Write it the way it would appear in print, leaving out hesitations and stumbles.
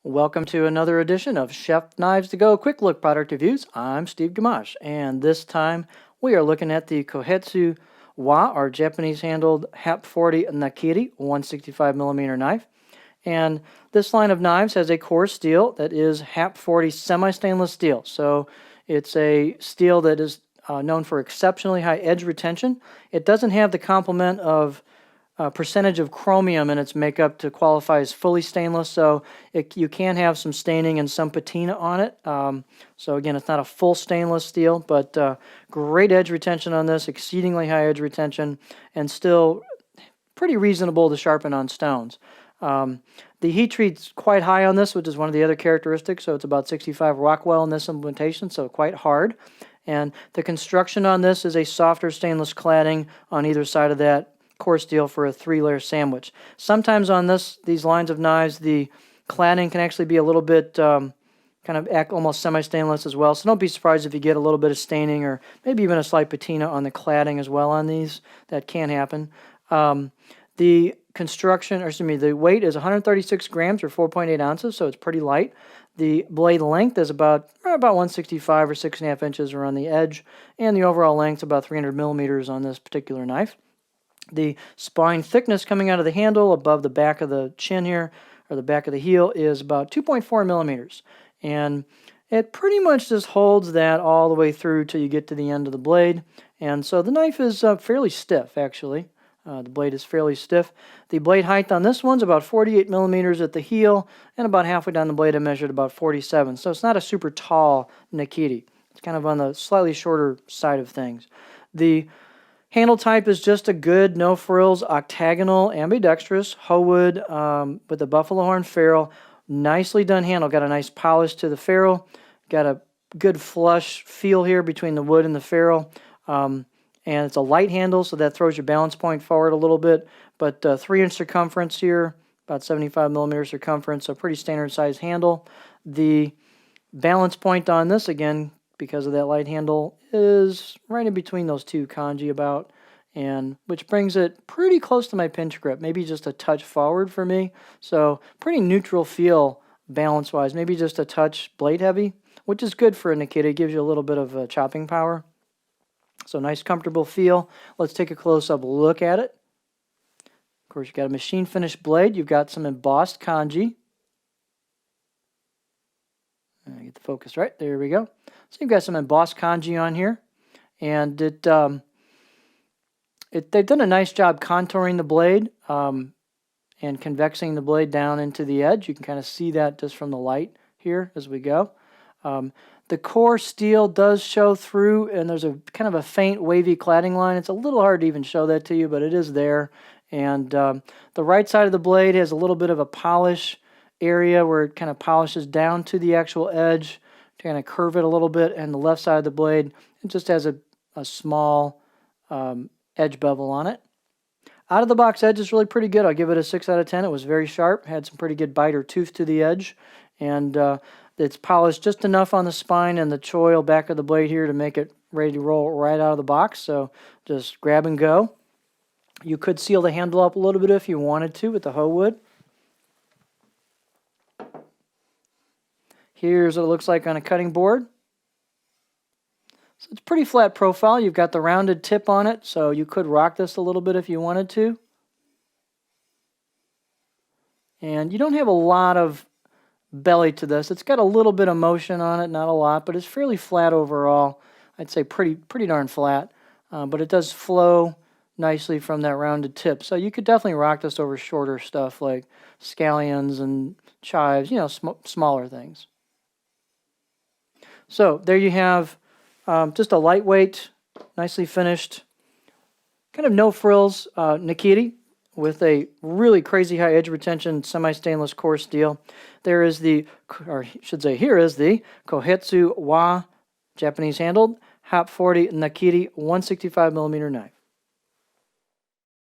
Welcome to another edition of Chef Knives to Go Quick Look Product Reviews. I'm Steve Gamache, and this time we are looking at the Kohetsu wa, or Japanese handled HAP40 Nakiri 165mm knife. And this line of knives has a core steel that is HAP40 semi-stainless steel. So it's a steel that is known for exceptionally high edge retention. It doesn't have the complement of percentage of chromium in its makeup to qualify as fully stainless, so you can have some staining and some patina on it. So again, it's not a full stainless steel, but great edge retention on this, exceedingly high edge retention, and still pretty reasonable to sharpen on stones. The heat treat's quite high on this, which is one of the other characteristics, so it's about 65 Rockwell in this implementation, so quite hard. And the construction on this is a softer stainless cladding on either side of that core steel for a 3-layer sandwich. Sometimes on these lines of knives, the cladding can actually be a little bit kind of almost semi-stainless as well. So don't be surprised if you get a little bit of staining or maybe even a slight patina on the cladding as well on these. That can happen. The weight is 136 grams or 4.8 ounces, so it's pretty light. The blade length is about 165 or 6.5 inches around the edge, and the overall length is about 300 millimeters on this particular knife. The spine thickness coming out of the handle above the back of the chin here, or the back of the heel, is about 2.4 millimeters. And it pretty much just holds that all the way through till you get to the end of the blade. And so the knife is fairly stiff, actually. The blade is fairly stiff. The blade height on this one's about 48 millimeters at the heel, and about halfway down the blade I measured about 47. So it's not a super tall Nakiri. It's kind of on the slightly shorter side of things. The handle type is just a good, no frills, octagonal, ambidextrous, hoe wood with a buffalo horn ferrule. Nicely done handle. Got a nice polish to the ferrule. Got a good flush feel here between the wood and the ferrule. And it's a light handle, so that throws your balance point forward a little bit. But 3-inch circumference here, about 75 millimeters circumference, so pretty standard size handle. The balance point on this, again, because of that light handle, is right in between those two kanji about, and which brings it pretty close to my pinch grip, maybe just a touch forward for me. So pretty neutral feel balance-wise, maybe just a touch blade heavy, which is good for a Nakiri. It gives you a little bit of chopping power. So nice, comfortable feel. Let's take a close-up look at it. Of course, you've got a machine-finished blade. You've got some embossed kanji. Get the focus right. There we go. So you've got some embossed kanji on here. And they've done a nice job contouring the blade and convexing the blade down into the edge. You can kind of see that just from the light here as we go. The core steel does show through, and there's a kind of a faint wavy cladding line. It's a little hard to even show that to you, but it is there. And the right side of the blade has a little bit of a polish area where it kind of polishes down to the actual edge to kind of curve it a little bit. And the left side of the blade, it just has a small edge bevel on it. Out of the box edge is really pretty good. I'll give it a 6 out of 10. It was very sharp, had some pretty good bite or tooth to the edge, and it's polished just enough on the spine and the choil back of the blade here to make it ready to roll right out of the box. So just grab and go. You could seal the handle up a little bit if you wanted to with the hoe wood. Here's what it looks like on a cutting board. So it's pretty flat profile. You've got the rounded tip on it, so you could rock this a little bit if you wanted to. And you don't have a lot of belly to this. It's got a little bit of motion on it, not a lot, but it's fairly flat overall. I'd say pretty darn flat, but it does flow nicely from that rounded tip. So you could definitely rock this over shorter stuff like scallions and chives, you know, smaller things. So there you have just a lightweight, nicely finished, kind of no frills Nakiri with a really crazy high edge retention semi-stainless core steel. There is here is the Kohetsu wa Japanese handled HAP40 Nakiri 165mm knife.